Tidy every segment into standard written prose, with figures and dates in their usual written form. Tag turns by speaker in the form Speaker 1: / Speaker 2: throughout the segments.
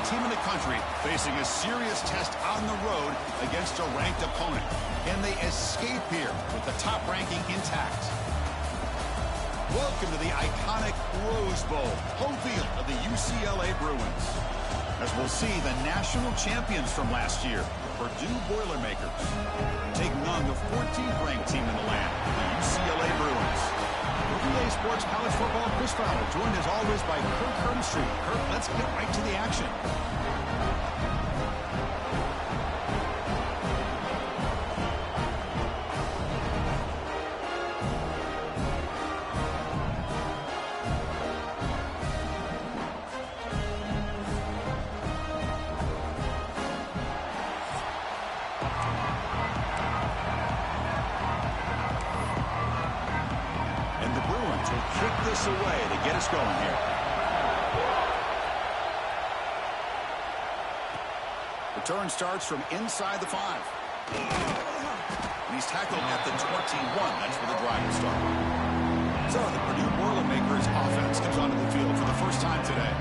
Speaker 1: team in the country facing a serious test on the road against a ranked opponent. Can they escape here with the top ranking intact? Welcome to the iconic Rose Bowl, home field of the UCLA Bruins. As we'll see, the national champions from last year, the Purdue Boilermakers, taking on the 14th ranked team in the land, the UCLA Bruins. NCAA Sports College Football, Chris Fowler, joined as always by Kirk Hermstreet. Kirk, let's get right to the action. Away to get us going here. Return starts from inside the 5. And he's tackled at the 21. That's where the drive will start. So the Purdue Boilermakers offense comes onto the field for the first time today.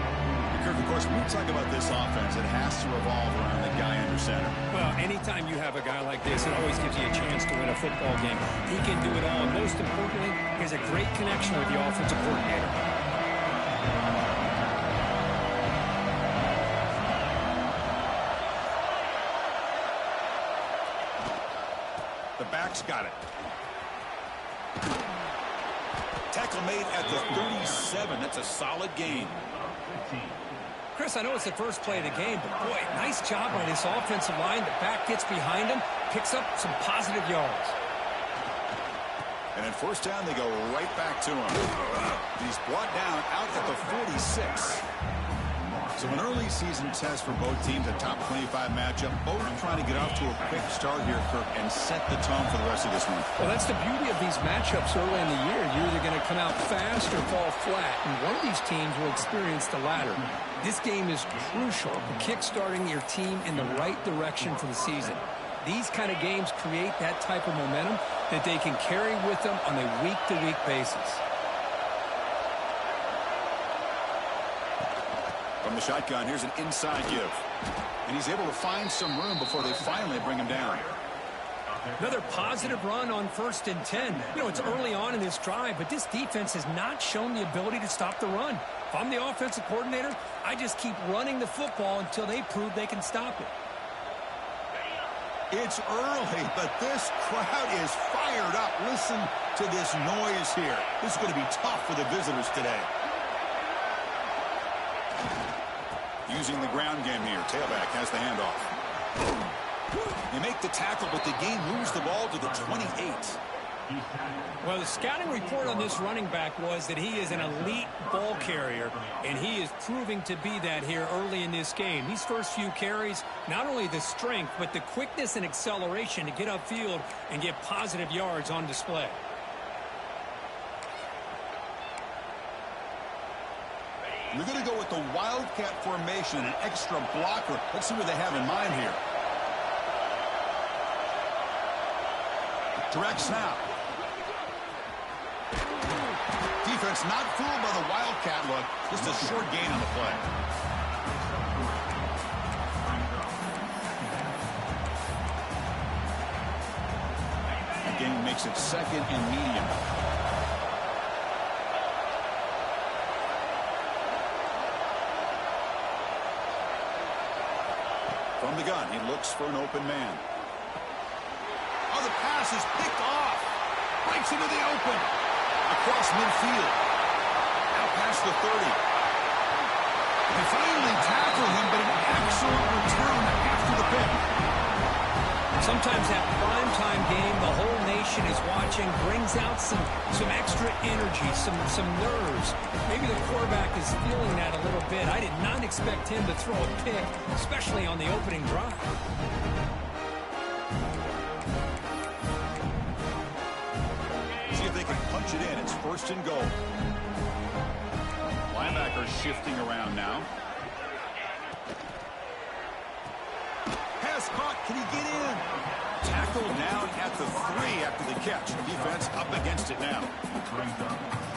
Speaker 1: Kirk, of course, when we talk about this offense, it has to revolve around the guy under center.
Speaker 2: Well, anytime you have a guy like this, it always gives you a chance to win a football game. He can do it all. And most importantly, he has a great connection with the offensive coordinator.
Speaker 1: The back's got it. Tackle made at the 37. That's a solid gain.
Speaker 2: Chris, I know it's the first play of the game, but boy, nice job by this offensive line. The back gets behind him, picks up some positive yards.
Speaker 1: And at first down, they go right back to him. He's brought down out at the 46. So an early season test for both teams, a top 25 matchup. Both trying to get off to a quick start here, Kirk, and set the tone for the rest of this one.
Speaker 2: Well, that's the beauty of these matchups early in the year. You're either going to come out fast or fall flat, and one of these teams will experience the latter. This game is crucial for kick-starting your team in the right direction for the season. These kind of games create that type of momentum that they can carry with them on a week-to-week basis.
Speaker 1: From the shotgun, here's an inside give. And he's able to find some room before they finally bring him down.
Speaker 2: Another positive run on 1st and 10. You know, it's early on in this drive, but this defense has not shown the ability to stop the run. If I'm the offensive coordinator, I just keep running the football until they prove they can stop it.
Speaker 1: It's early, but this crowd is fired up. Listen to this noise here. This is going to be tough for the visitors today. Using the ground game here. Tailback has the handoff. They make the tackle, but the game moves the ball to the 28.
Speaker 2: Well, the scouting report on this running back was that he is an elite ball carrier, and he is proving to be that here early in this game. These first few carries, not only the strength, but the quickness and acceleration to get upfield and get positive yards on display.
Speaker 1: They're going to go with the Wildcat formation, an extra blocker. Let's see what they have in mind here. Direct snap. Defense not fooled by the Wildcat look. Just a short gain on the play. The game makes it 2nd and medium. From the gun, he looks for an open man. Oh, the pass is picked off. Breaks into the open. Across midfield. Now past the 30. They finally tackle him, but an excellent return after the pick.
Speaker 2: Sometimes that primetime game, the whole nation is watching, brings out some extra energy, some nerves. Maybe the quarterback is feeling that a little bit. I did not expect him to throw a pick, especially on the opening drive.
Speaker 1: See if they can punch it in. It's 1st and goal. Linebacker shifting around now. Pass caught. Can he get in? Tackled down at the 3 after the catch. Defense up against it now.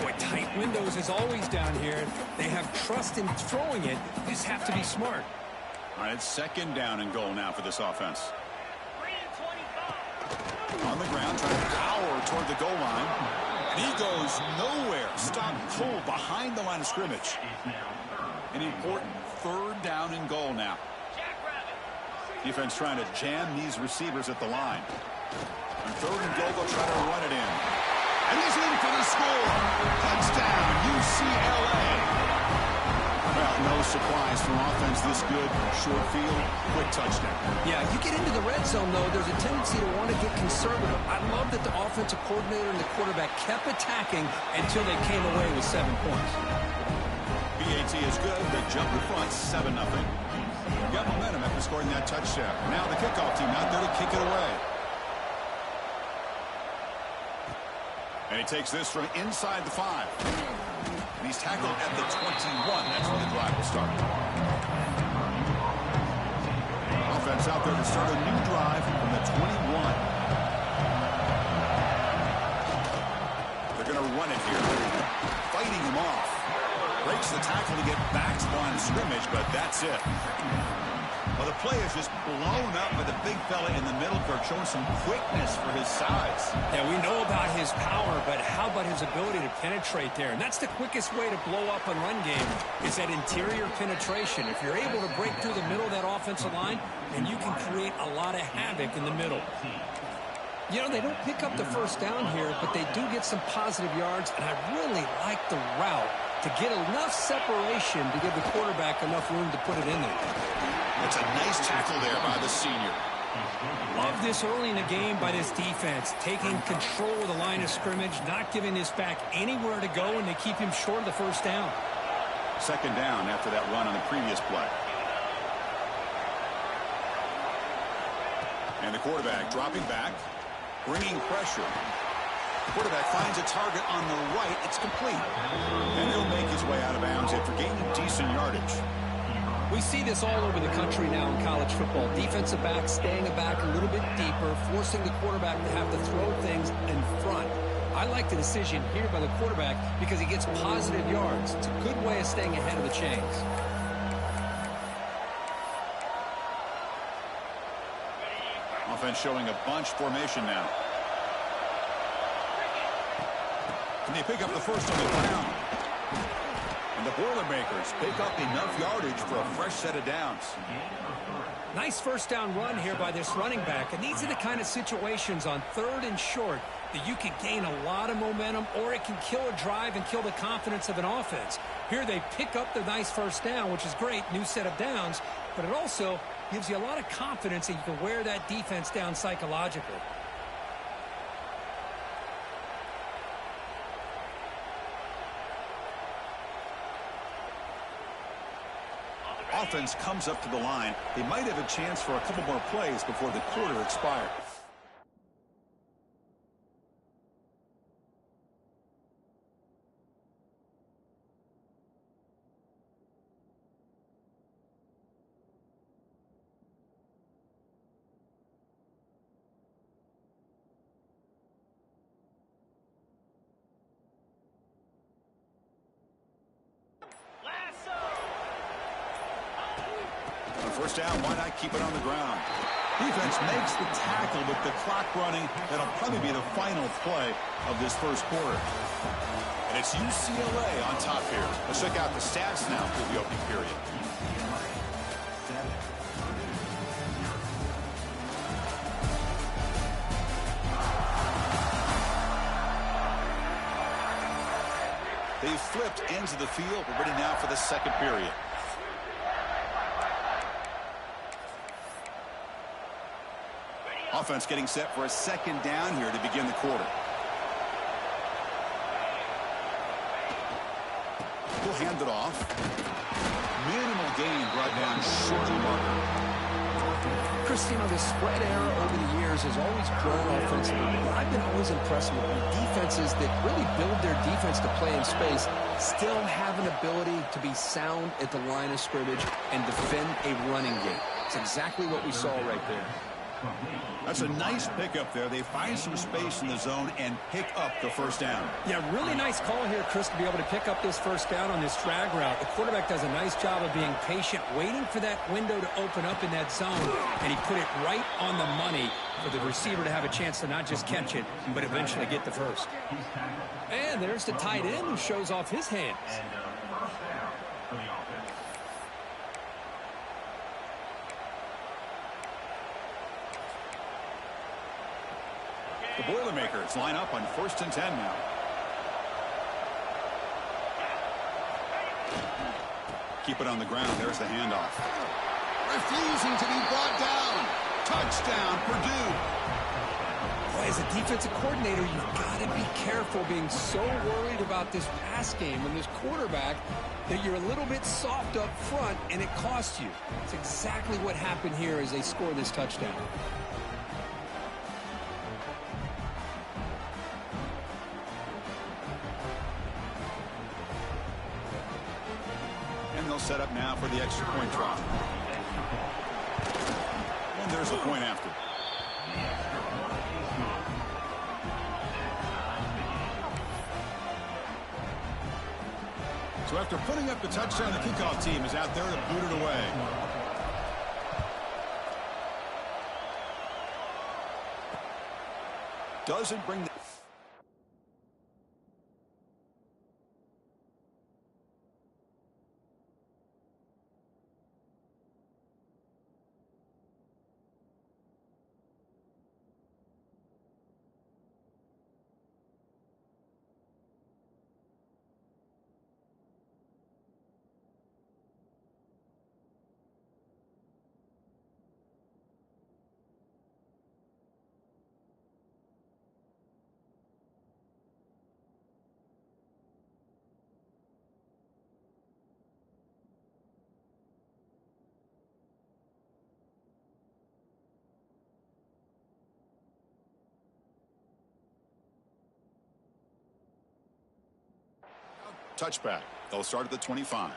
Speaker 2: Boy, tight windows is always down here. They have trust in throwing it. You just have to be smart.
Speaker 1: All right, it's second down and goal now for this offense. On the ground, trying to power toward the goal line. And he goes nowhere. Stopped cold behind the line of scrimmage. An important third down and goal now. Defense trying to jam these receivers at the line. On third and goal, they'll try to run it in. And he's in for the score. Touchdown, UCLA. Well, no surprise from offense this good. Short field, quick touchdown.
Speaker 2: Yeah, you get into the red zone, though, there's a tendency to want to get conservative. I love that the offensive coordinator and the quarterback kept attacking until they came away with 7 points.
Speaker 1: BAT is good. They jump in front, 7-0. Got momentum after scoring that touchdown. Now the kickoff team out there to kick it away. And he takes this from inside the 5. And he's tackled at the 21. That's where the drive will start. Offense out there to start a new drive from the 21. They're going to run it here. Fighting him off. Breaks the tackle to get back to the line of scrimmage, but that's it. Well, the play is just blown up by the big fella in the middle, Kirk, showing some quickness for his size.
Speaker 2: Yeah, we know about his power, but how about his ability to penetrate there? And that's the quickest way to blow up a run game, is that interior penetration. If you're able to break through the middle of that offensive line, then you can create a lot of havoc in the middle. You know, they don't pick up the first down here, but they do get some positive yards, and I really like the route to get enough separation to give the quarterback enough room to put it in there.
Speaker 1: It's a nice tackle there by the senior.
Speaker 2: Love this early in the game by this defense, taking control of the line of scrimmage, not giving this back anywhere to go, and they keep him short of the first down.
Speaker 1: Second down after that run on the previous play. And the quarterback dropping back, bringing pressure. The quarterback finds a target on the right. It's complete. And he'll make his way out of bounds after gaining decent yardage.
Speaker 2: We see this all over the country now in college football. Defensive backs staying back a little bit deeper, forcing the quarterback to have to throw things in front. I like the decision here by the quarterback because he gets positive yards. It's a good way of staying ahead of the chains.
Speaker 1: Offense showing a bunch formation now. Can they pick up the first on the ground? And the Boilermakers pick up enough yardage for a fresh set of downs.
Speaker 2: Nice first down run here by this running back. And these are the kind of situations on third and short that you can gain a lot of momentum, or it can kill a drive and kill the confidence of an offense. Here they pick up the nice first down, which is great, new set of downs, but it also gives you a lot of confidence that you can wear that defense down psychologically.
Speaker 1: Offense comes up to the line. They might have a chance for a couple more plays before the quarter expires. First down, why not keep it on the ground? Defense makes the tackle with the clock running. That'll probably be the final play of this first quarter. And it's UCLA on top here. Let's check out the stats now for the opening period. They've flipped ends of the field. We're ready now for the second period. Offense getting set for a second down here to begin the quarter. We'll hand it off. Minimal gain brought down short of the marker.
Speaker 2: Chris, you know, the spread era over the years has always grown offensively. But I've been always impressed with defenses that really build their defense to play in space, still have an ability to be sound at the line of scrimmage and defend a running game. It's exactly what we saw right there.
Speaker 1: That's a nice pickup there. They find some space in the zone and pick up the first down.
Speaker 2: Yeah, really nice call here, Chris, to be able to pick up this first down on this drag route. The quarterback does a nice job of being patient, waiting for that window to open up in that zone, and he put it right on the money for the receiver to have a chance to not just catch it, but eventually get the first. And there's the tight end who shows off his hands.
Speaker 1: The Boilermakers line up on 1st and 10 now. Keep it on the ground. There's the handoff. Refusing to be brought down. Touchdown, Purdue.
Speaker 2: Boy, as a defensive coordinator, you've got to be careful being so worried about this pass game and this quarterback that you're a little bit soft up front and it costs you. It's exactly what happened here as they score this touchdown.
Speaker 1: Set up now for the extra point try. And there's the point after. So after putting up the touchdown, the kickoff team is out there to boot it away. Doesn't bring the... Touchback. They'll start at the 25.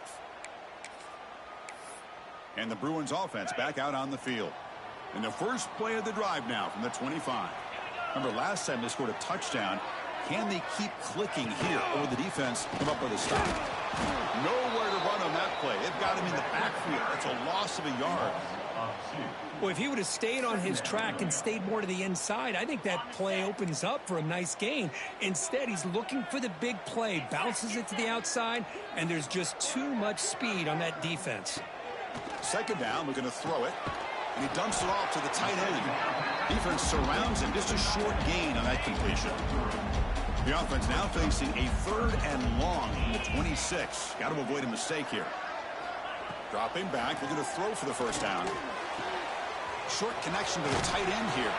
Speaker 1: And the Bruins offense back out on the field. And the first play of the drive now from the 25. Remember last time they scored a touchdown. Can they keep clicking here, or the defense come up with a stop? Nowhere to run on that play. They've got him in the backfield. That's a loss of a yard.
Speaker 2: Well, if he would have stayed on his track and stayed more to the inside, I think that play opens up for a nice gain. Instead, he's looking for the big play, bounces it to the outside, and there's just too much speed on that defense.
Speaker 1: Second down, looking to throw it, and he dumps it off to the tight end. Defense surrounds him, just a short gain on that completion. The offense now facing a 3rd and long from the 26. Got to avoid a mistake here. Dropping back, looking to throw for the first down. Short connection to the tight end here.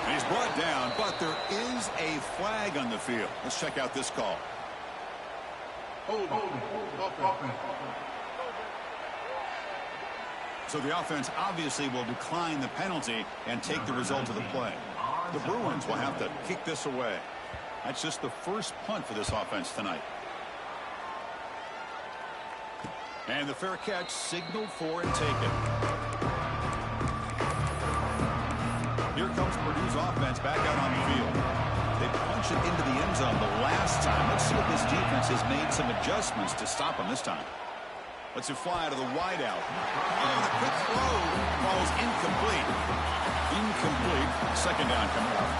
Speaker 1: And he's brought down, but there is a flag on the field. Let's check out this call. So the offense obviously will decline the penalty and take the result of the play. The Bruins will have to kick this away. That's just the first punt for this offense tonight. And the fair catch signaled for and taken. Here comes Purdue's offense back out on the field. They punch it into the end zone the last time. Let's see if this defense has made some adjustments to stop them this time. Let's it fly to the wideout. And the quick throw falls incomplete. Incomplete. Second down coming up.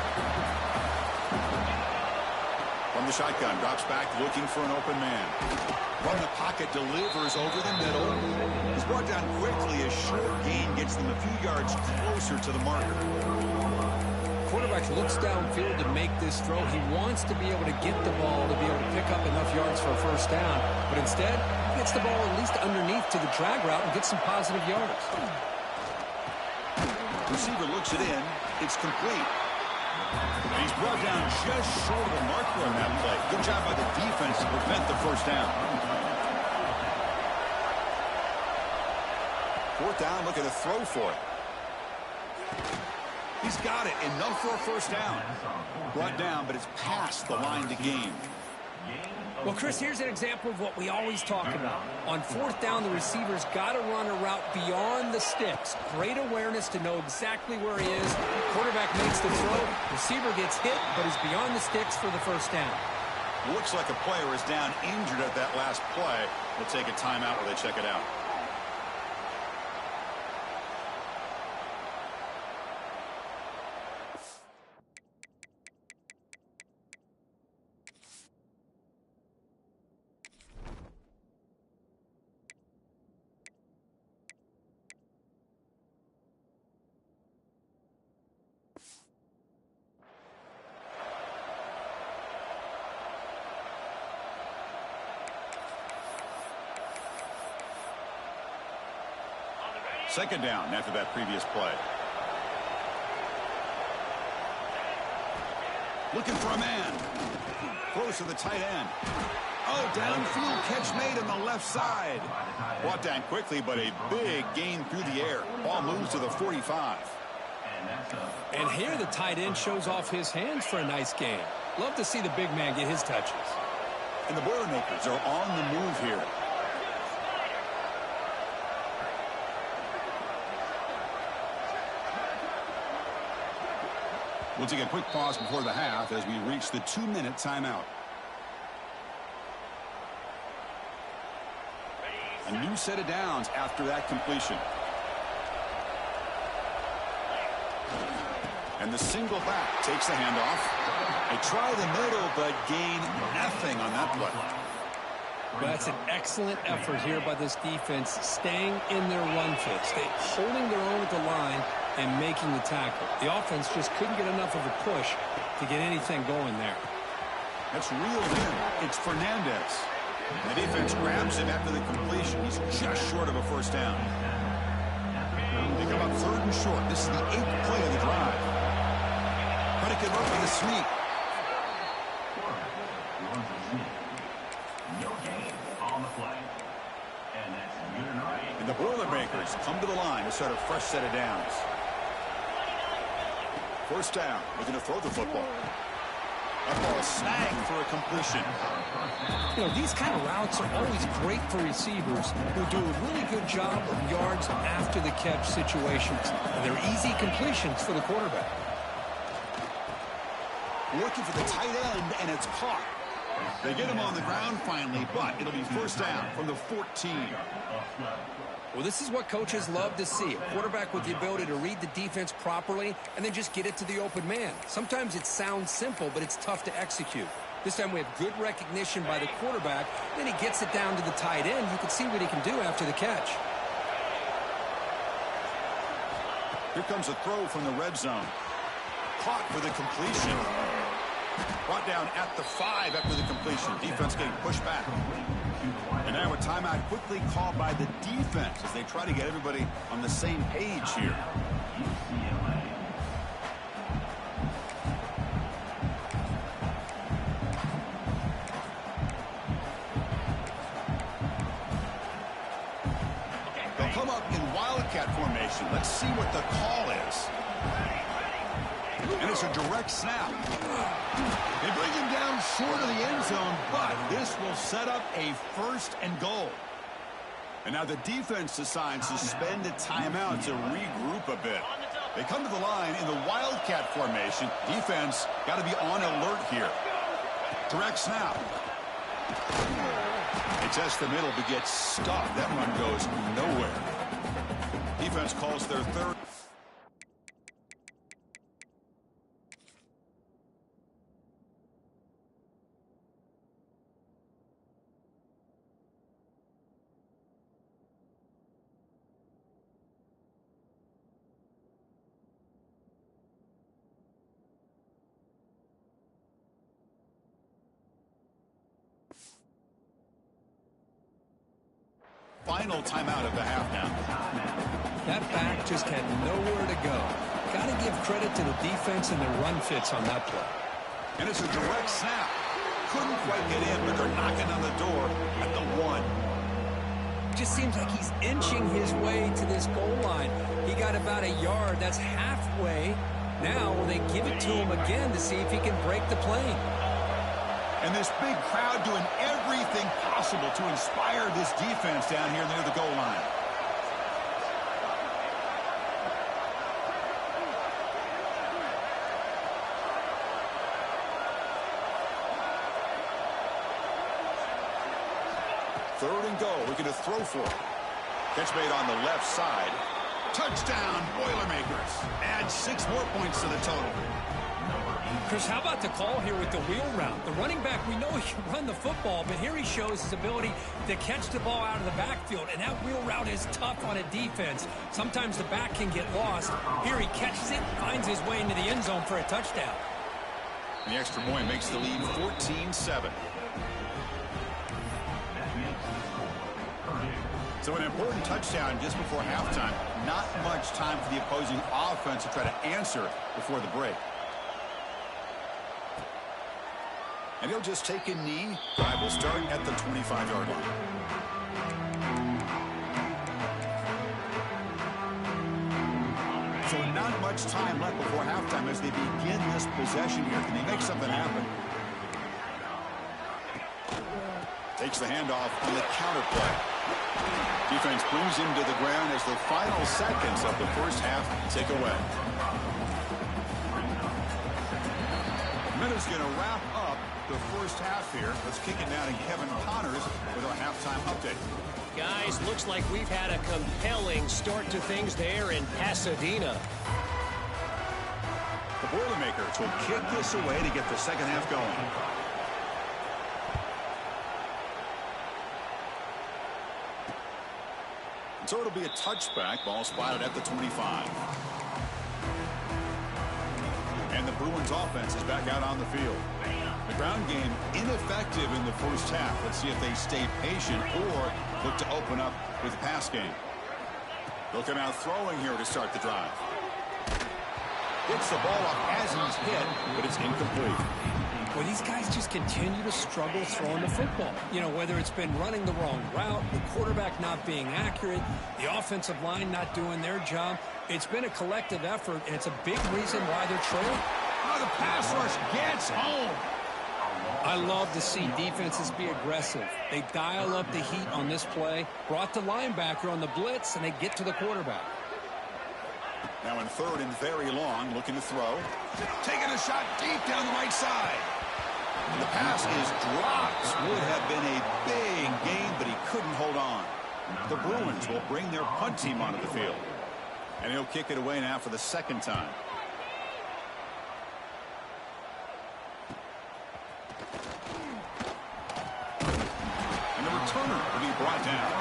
Speaker 1: From the shotgun, drops back looking for an open man. From the pocket, delivers over the middle. He's brought down quickly. A short gain gets them a few yards closer to the marker.
Speaker 2: Quarterback looks downfield to make this throw. He wants to be able to get the ball to be able to pick up enough yards for a first down. But instead, he gets the ball at least underneath to the drag route and gets some positive yards.
Speaker 1: Receiver looks it in. It's complete. And he's brought down just short of the marker on that play. Good job by the defense to prevent the first down. Fourth down, looking to throw for it. He's got it. Enough for a first down. Brought down, but it's past the line to gain.
Speaker 2: Well, Chris, here's an example of what we always talk about. On 4th down, the receiver's got to run a route beyond the sticks. Great awareness to know exactly where he is. Quarterback makes the throw. Receiver gets hit, but is beyond the sticks for the first down.
Speaker 1: Looks like a player is down injured at that last play. We'll take a timeout while they check it out. Second down after that previous play. Looking for a man. Close to the tight end. Oh, downfield catch made on the left side. Brought down quickly, but a big gain through the air. Ball moves to the 45.
Speaker 2: And here the tight end shows off his hands for a nice gain. Love to see the big man get his touches.
Speaker 1: And the Boilermakers are on the move here. We'll take a quick pause before the half as we reach the 2-minute timeout. A new set of downs after that completion. And the single back takes the handoff. They try the middle, but gain nothing on that play.
Speaker 2: Well, that's an excellent effort here by this defense, staying in their run fits. Holding their own at the line and making the tackle. The offense just couldn't get enough of a push to get anything going there.
Speaker 1: That's reeled in. It's Fernandez. The defense grabs him after the completion. He's just short of a first down. They come up 3rd and short. This is the 8th play of the drive. Predicate up with a sneak. And the Boilermakers come to the line to start a fresh set of downs. First down, looking to throw the football. That ball is snagged for a completion.
Speaker 2: You know, these kind of routes are always great for receivers who do a really good job of yards after the catch situations. And they're easy completions for the quarterback.
Speaker 1: Looking for the tight end, and it's caught. They get him on the ground finally, but it'll be first down from the 14.
Speaker 2: Well, this is what coaches love to see. A quarterback with the ability to read the defense properly and then just get it to the open man. Sometimes it sounds simple, but it's tough to execute. This time we have good recognition by the quarterback. Then he gets it down to the tight end. You can see what he can do after the catch.
Speaker 1: Here comes a throw from the red zone. Caught for the completion. Brought down at the 5 after the completion. Defense getting pushed back. And now a timeout quickly called by the defense as they try to get everybody on the same page here. They'll come up in Wildcat formation. Let's see what the call is. And it's a direct snap. They bring him down short of the end zone, but this will set up a 1st and goal. And now the defense decides to spend a timeout to regroup a bit. They come to the line in the Wildcat formation. Defense got to be on alert here. Direct snap. They test the middle but get stuck. That run goes nowhere. Defense calls their 3rd. Final timeout of the half now.
Speaker 2: That back just had nowhere to go. Got to give credit to the defense and their run fits on that play.
Speaker 1: And it's a direct snap. Couldn't quite get in, but they're knocking on the door at the 1.
Speaker 2: Just seems like he's inching his way to this goal line. He got about a yard. That's halfway. Now will they give it to him again to see if he can break the plane?
Speaker 1: And this big crowd doing everything possible to inspire this defense down here near the goal line. Third and goal. We're going to throw for it. Catch made on the left side. Touchdown, Boilermakers. Add 6 more points to the total.
Speaker 2: Chris, how about the call here with the wheel route? The running back, we know he can run the football, but here he shows his ability to catch the ball out of the backfield, and that wheel route is tough on a defense. Sometimes the back can get lost. Here he catches it, finds his way into the end zone for a touchdown.
Speaker 1: The extra point makes the lead 14-7. So an important touchdown just before halftime. Not much time for the opposing offense to try to answer before the break. And he'll just take a knee. Drive will start at the 25-yard line. So not much time left before halftime as they begin this possession here. Can they make something happen? Takes the handoff on the counter play. Defense brings him to the ground as the final seconds of the first half tick away. Minutes going to wrap up the first half here. Let's kick it down to Kevin Connors with our halftime update.
Speaker 3: Guys, looks like we've had a compelling start to things there in Pasadena.
Speaker 1: The Boilermakers will kick this away to get the second half going. So it'll be a touchback. Ball spotted at the 25. And the Bruins offense is back out on the field. The ground game ineffective in the first half. Let's see if they stay patient or look to open up with the pass game. They'll come out throwing here to start the drive. Gets the ball up as he's hit, but it's incomplete.
Speaker 2: Well, these guys just continue to struggle throwing the football. You know, whether it's been running the wrong route, the quarterback not being accurate, the offensive line not doing their job. It's been a collective effort, and it's a big reason why they're trailing.
Speaker 1: Oh, the pass rush gets home.
Speaker 2: I love to see defenses be aggressive. They dial up the heat on this play, brought the linebacker on the blitz, and they get to the quarterback.
Speaker 1: Now in third and very long, looking to throw. Taking a shot deep down the right side. And the pass is dropped. Would have been a big gain, but he couldn't hold on. The Bruins will bring their punt team onto the field. And he'll kick it away now for the second time. And the returner will be brought down.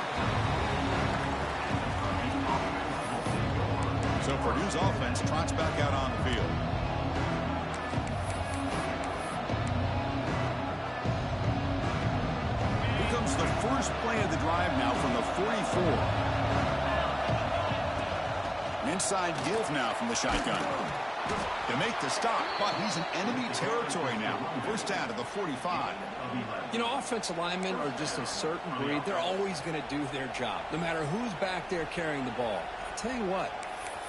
Speaker 1: So Purdue's offense trots back out on the field. Here comes the first play of the drive now from the 44. An inside give now from the shotgun. To make the stop, but he's in enemy territory now. First down to the 45.
Speaker 2: You know, offensive linemen are just a certain breed. They're always going to do their job, no matter who's back there carrying the ball. I'll tell you what.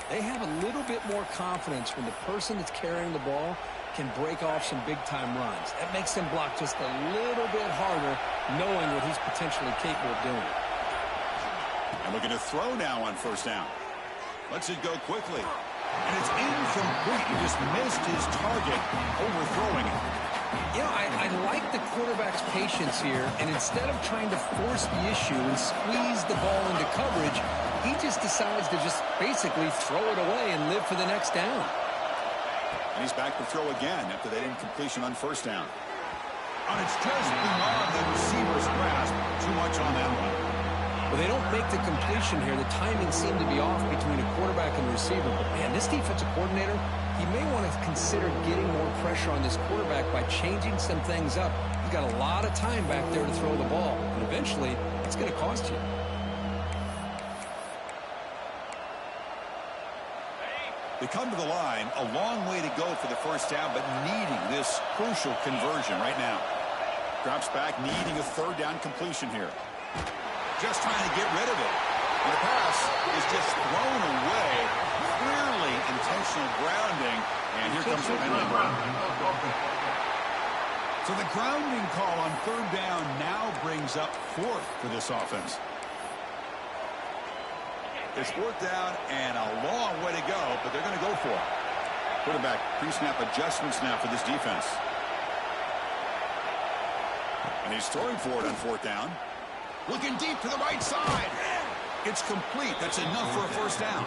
Speaker 2: They have a little bit more confidence when the person that's carrying the ball can break off some big-time runs. That makes them block just a little bit harder, knowing what he's potentially capable of doing.
Speaker 1: And looking to throw now on first down. Lets it go quickly. And it's incomplete. He just missed his target, overthrowing it.
Speaker 2: You know, I like the quarterback's patience here, and instead of trying to force the issue and squeeze the ball into coverage, he just decides to just basically throw it away and live for the next down.
Speaker 1: And he's back to throw again after that incompletion on first down. And it's just beyond the receiver's grasp. Too much on that one.
Speaker 2: Well, they don't make the completion here. The timing seemed to be off between a quarterback and a receiver. But, man, this defensive coordinator, he may want to consider getting more pressure on this quarterback by changing some things up. He's got a lot of time back there to throw the ball. And eventually, it's going to cost you.
Speaker 1: They come to the line, a long way to go for the first down, but needing this crucial conversion right now. Drops back, needing a third down completion here. Just trying to get rid of it. And the pass is just thrown away. Clearly intentional grounding. And here comes the penalty. So the grounding call on third down now brings up fourth for this offense. It's fourth down and a long way to go, but they're going to go for it. Quarterback pre-snap adjustments now for this defense. And he's throwing for it on fourth down. Looking deep to the right side. It's complete. That's enough for a first down.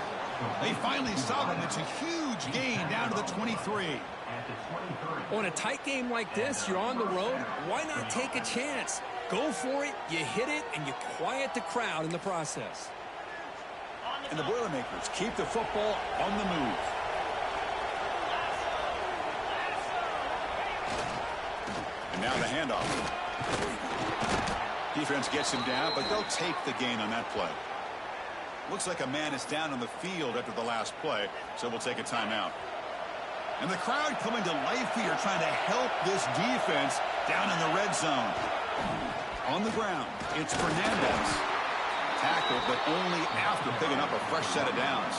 Speaker 1: They finally stop him. It's a huge gain down to the 23.
Speaker 2: On a tight game like this, you're on the road. Why not take a chance? Go for it, you hit it, and you quiet the crowd in the process.
Speaker 1: And the Boilermakers keep the football on the move. And now the handoff. Defense gets him down, but they'll take the gain on that play. Looks like a man is down on the field after the last play, so we'll take a timeout. And the crowd coming to life here, trying to help this defense down in the red zone. On the ground, it's Fernandez. Tackled, but only after picking up a fresh set of downs.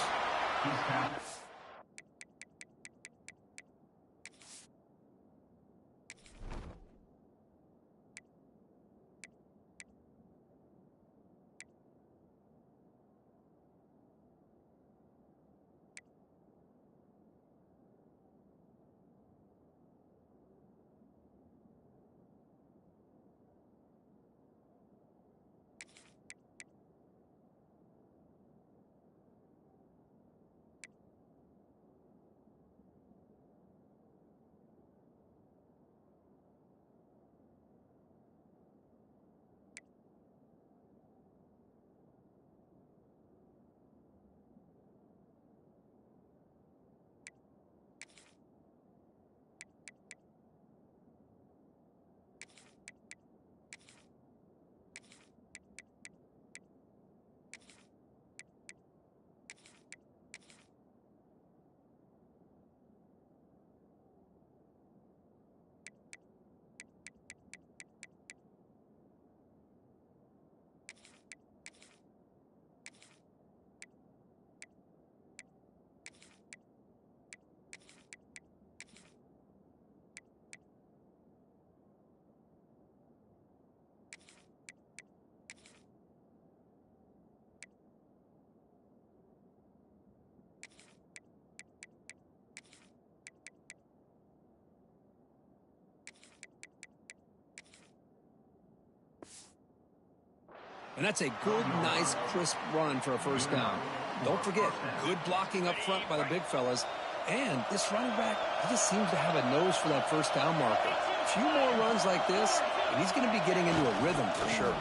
Speaker 2: And that's a good, nice, crisp run for a first down. Don't forget, good blocking up front by the big fellas. And this running back, he just seems to have a nose for that first down marker. A few more runs like this, and he's going to be getting into a rhythm for sure.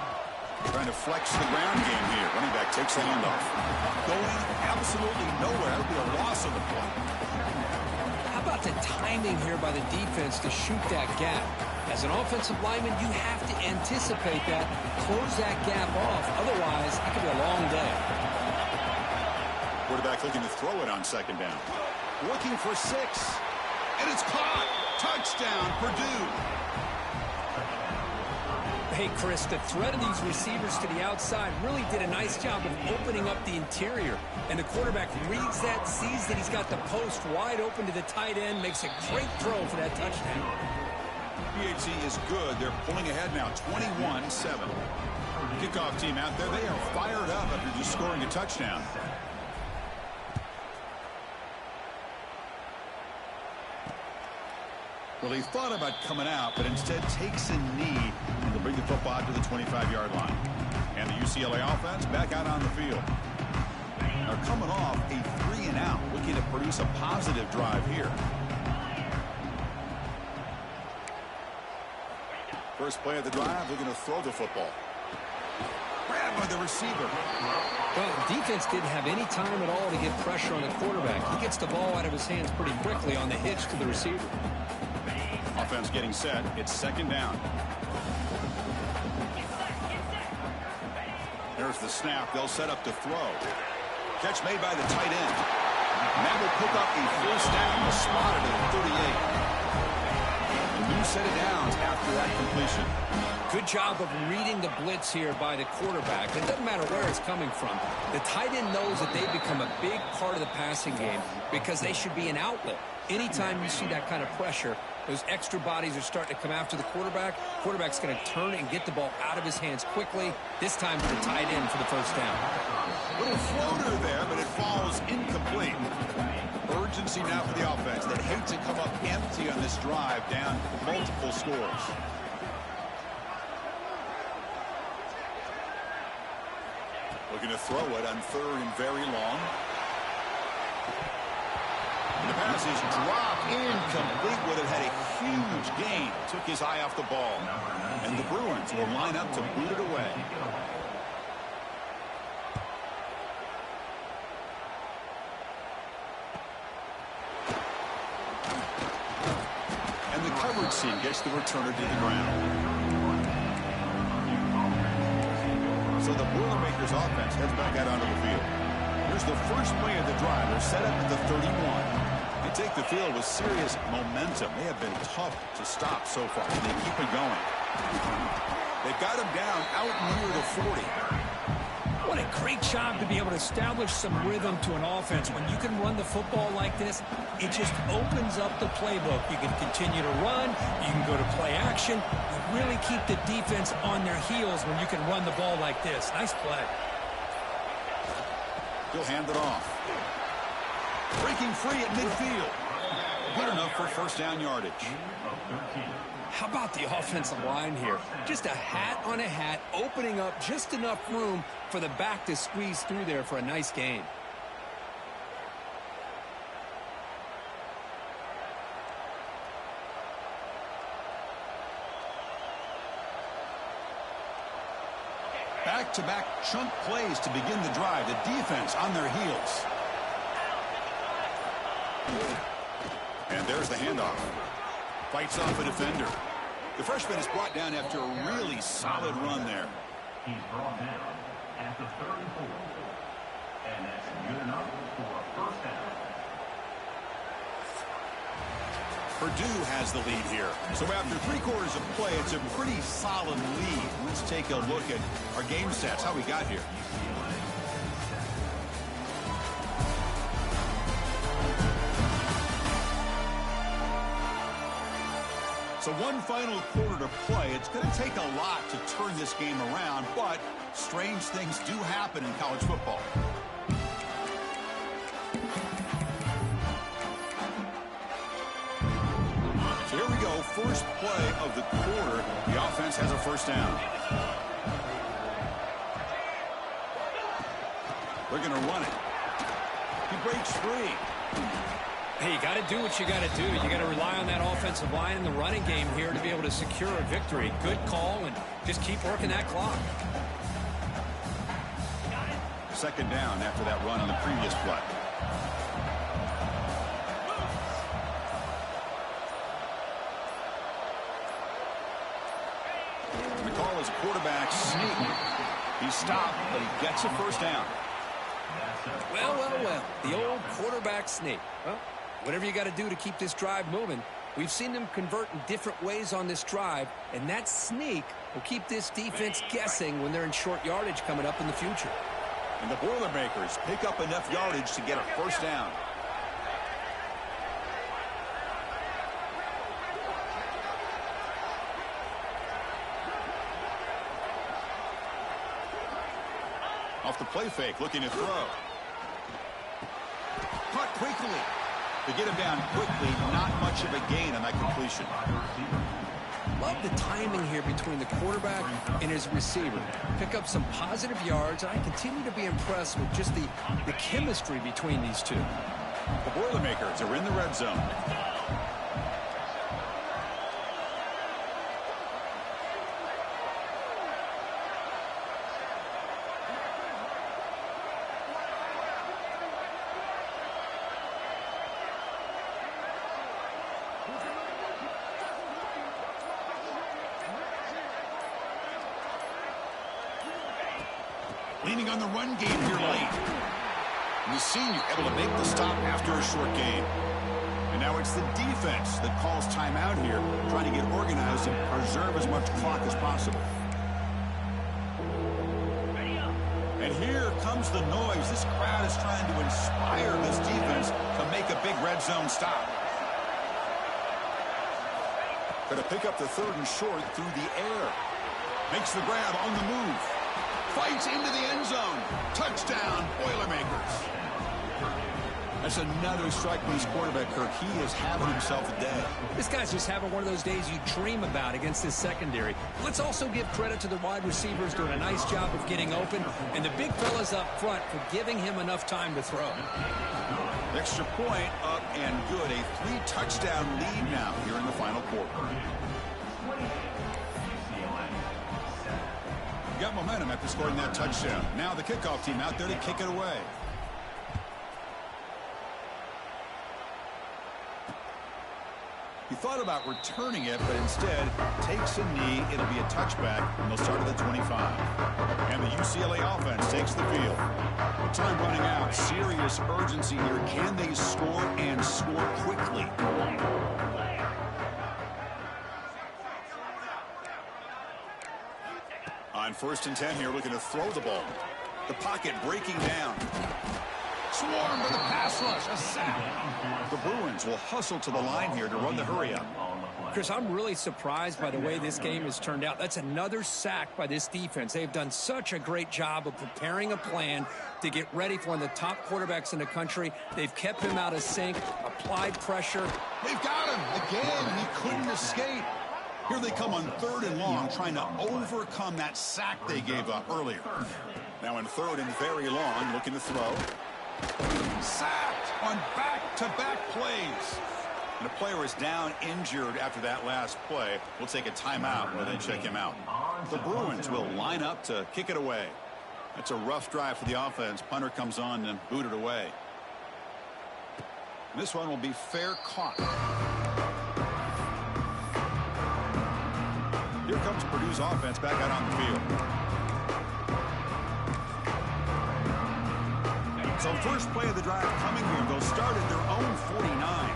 Speaker 1: Trying to flex the ground game here. Running back takes the handoff. Going absolutely nowhere. That would be a loss on the play.
Speaker 2: How about the timing here by the defense to shoot that gap? As an offensive lineman, you have to anticipate that, close that gap off. Otherwise, it could be a long day.
Speaker 1: Quarterback looking to throw it on second down. Looking for 6. And it's caught. Touchdown, Purdue.
Speaker 2: Hey, Chris, the threat of these receivers to the outside really did a nice job of opening up the interior. And the quarterback reads that, sees that he's got the post wide open to the tight end, makes a great throw for that touchdown.
Speaker 1: PHC is good. They're pulling ahead now, 21-7. Kickoff team out there, they are fired up after just scoring a touchdown. Well, he thought about coming out, but instead takes a knee and will bring the football out to the 25-yard line. And the UCLA offense back out on the field. They're coming off a 3-and-out, looking to produce a positive drive here. First play of the drive, looking to throw the football. Grabbed by the receiver.
Speaker 2: Well, the defense didn't have any time at all to get pressure on the quarterback. He gets the ball out of his hands pretty quickly on the hitch to the receiver.
Speaker 1: Offense getting set. It's second down. There's the snap. They'll set up to throw. Catch made by the tight end. And that will pick up a first down. Spotted at 38. A new set of downs after that completion.
Speaker 2: Good job of reading the blitz here by the quarterback. It doesn't matter where it's coming from. The tight end knows that they've become a big part of the passing game because they should be an outlet. Anytime you see that kind of pressure, those extra bodies are starting to come after the quarterback. Quarterback's going to turn and get the ball out of his hands quickly, this time to the tight end for the first down.
Speaker 1: Little floater there, but it falls incomplete. Urgency now for the offense. They'd hate to come up empty on this drive, down multiple scores. Looking to throw it on 3rd and very long. And the pass is dropped incomplete. Would have had a huge gain. Took his eye off the ball. And the Bruins will line up to boot it away. And the coverage scene gets the returner to the ground. So the Boilermakers offense heads back out onto the field. Here's the first play of the drive. They're set up at the 31. They take the field with serious momentum. They have been tough to stop so far. They keep it going. They've got him down out near the 40.
Speaker 2: What a great job to be able to establish some rhythm to an offense. When you can run the football like this, it just opens up the playbook. You can continue to run. You can go to play action. You really keep the defense on their heels when you can run the ball like this. Nice play.
Speaker 1: He'll hand it off. Breaking free at midfield. Good enough for first down yardage.
Speaker 2: How about the offensive line here? Just a hat on a hat, opening up just enough room for the back to squeeze through there for a nice gain.
Speaker 1: Back-to-back chunk plays to begin the drive. The defense on their heels. And there's the handoff. Fights off a defender. The freshman is brought down after a really solid run there.
Speaker 4: He's brought down at the 34. And that's good enough for a first down.
Speaker 1: Purdue has the lead here. So after 3 quarters of play, it's a pretty solid lead. Let's take a look at our game stats, how we got here. So one final quarter to play. It's going to take a lot to turn this game around, but strange things do happen in college football. So here we go, first play of the quarter. The offense has a first down. They're going to run it. He breaks free.
Speaker 2: Hey, you got to do what you got to do. You got to rely on that offensive line in the running game here to be able to secure a victory. Good call, and just keep working that clock.
Speaker 1: Second down after that run on the previous play. And the call is quarterback sneak. He's stopped, but he gets a first down.
Speaker 2: Well. The old quarterback sneak. Well, whatever you got to do to keep this drive moving. We've seen them convert in different ways on this drive, and that sneak will keep this defense guessing when they're in short yardage coming up in the future.
Speaker 1: And the Boilermakers pick up enough yardage to get a first down. Off the play fake, looking to throw. Caught quickly. To get him down quickly, not much of a gain on that completion.
Speaker 2: Love the timing here between the quarterback and his receiver. Pick up some positive yards, and I continue to be impressed with just the chemistry between these two.
Speaker 1: The Boilermakers are in the red zone. Leaning on the run game here late. And the senior able to make the stop after a short gain. And now it's the defense that calls timeout here, trying to get organized and preserve as much clock as possible. And here comes the noise. This crowd is trying to inspire this defense to make a big red zone stop. Going to pick up the 3rd and short through the air. Makes the grab on the move. Fights into the end zone. Touchdown, Boilermakers. That's another strike from his quarterback, Kirk. He is having himself a day.
Speaker 2: This guy's just having one of those days you dream about against this secondary. Let's also give credit to the wide receivers doing a nice job of getting open, and the big fellas up front for giving him enough time to throw.
Speaker 1: Extra point up and good. A 3-touchdown lead now here in the final quarter. Got momentum after scoring that touchdown. Now the kickoff team out there to kick it away. He thought about returning it, but instead takes a knee. It'll be a touchback, and they'll start at the 25. And the UCLA offense takes the field. With time running out, serious urgency here. Can they score and score quickly? On 1st and 10 here, looking to throw the ball. The pocket breaking down. Swarm for the pass rush, a sack. The Bruins will hustle to the line here to run the hurry up.
Speaker 2: Chris, I'm really surprised by the way this game has turned out. That's another sack by this defense. They've done such a great job of preparing a plan to get ready for one of the top quarterbacks in the country. They've kept him out of sync, applied pressure.
Speaker 1: They've got him again. He couldn't escape. Here they come on 3rd and long, trying to overcome that sack they gave up earlier. Now in 3rd and very long, looking to throw. Sacked on back-to-back plays. And the player is down injured after that last play. We'll take a timeout while they check him out. The Bruins will line up to kick it away. That's a rough drive for the offense. Punter comes on and booted away. And this one will be fair caught. Here comes Purdue's offense back out on the field. So first play of the drive coming here. They'll start at their own 49.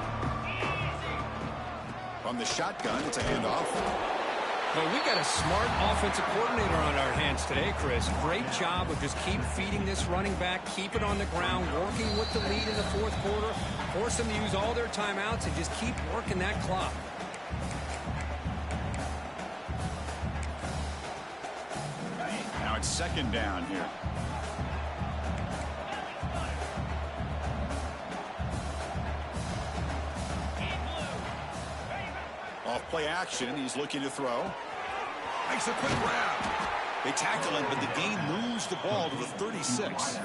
Speaker 1: From the shotgun, it's a handoff.
Speaker 2: Well, we got a smart offensive coordinator on our hands today, Chris. Great job of just keep feeding this running back, keep it on the ground, working with the lead in the 4th quarter, force them to use all their timeouts, and just keep working that clock.
Speaker 1: Now it's 2nd down here. Off play action, he's looking to throw. Makes a quick grab. They tackle him, but the gain moves the ball to the 36.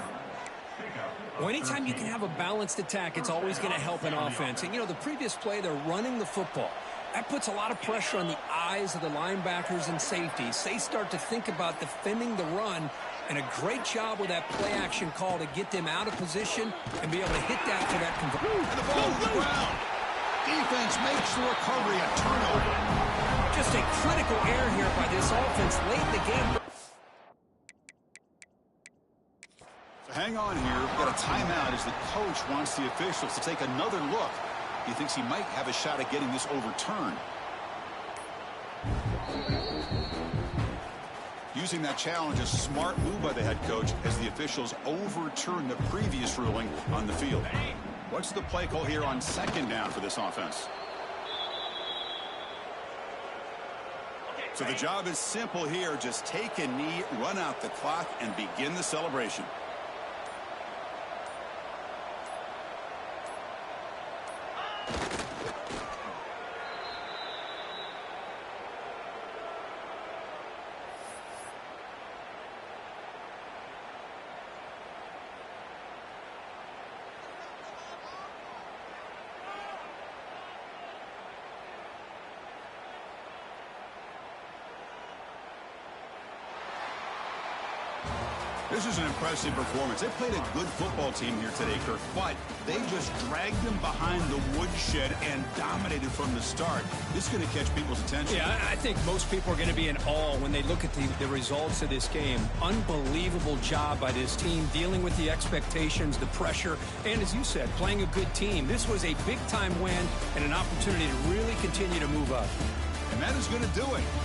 Speaker 2: Well, anytime you can have a balanced attack, it's always going to help an offense. And, you know, the previous play, they're running the football. That puts a lot of pressure on the eyes of the linebackers and safeties. They start to think about defending the run, and a great job with that play action call to get them out of position and be able to hit that for that conversion.
Speaker 1: And the ball to the ground. Defense makes the recovery a turnover.
Speaker 2: Just a critical error here by this offense late in the game.
Speaker 1: So hang on here. We've got a timeout as the coach wants the officials to take another look. He thinks he might have a shot at getting this overturned. Using that challenge, a smart move by the head coach as the officials overturn the previous ruling on the field. What's the play call here on 2nd down for this offense? So the job is simple here. Just take a knee, run out the clock, and begin the celebration. This is an impressive performance. They played a good football team here today, Kirk, but they just dragged them behind the woodshed and dominated from the start. This is going to catch people's attention.
Speaker 2: Yeah, I think most people are going to be in awe when they look at the results of this game. Unbelievable job by this team, dealing with the expectations, the pressure, and as you said, playing a good team. This was a big-time win and an opportunity to really continue to move up.
Speaker 1: And that is going to do it.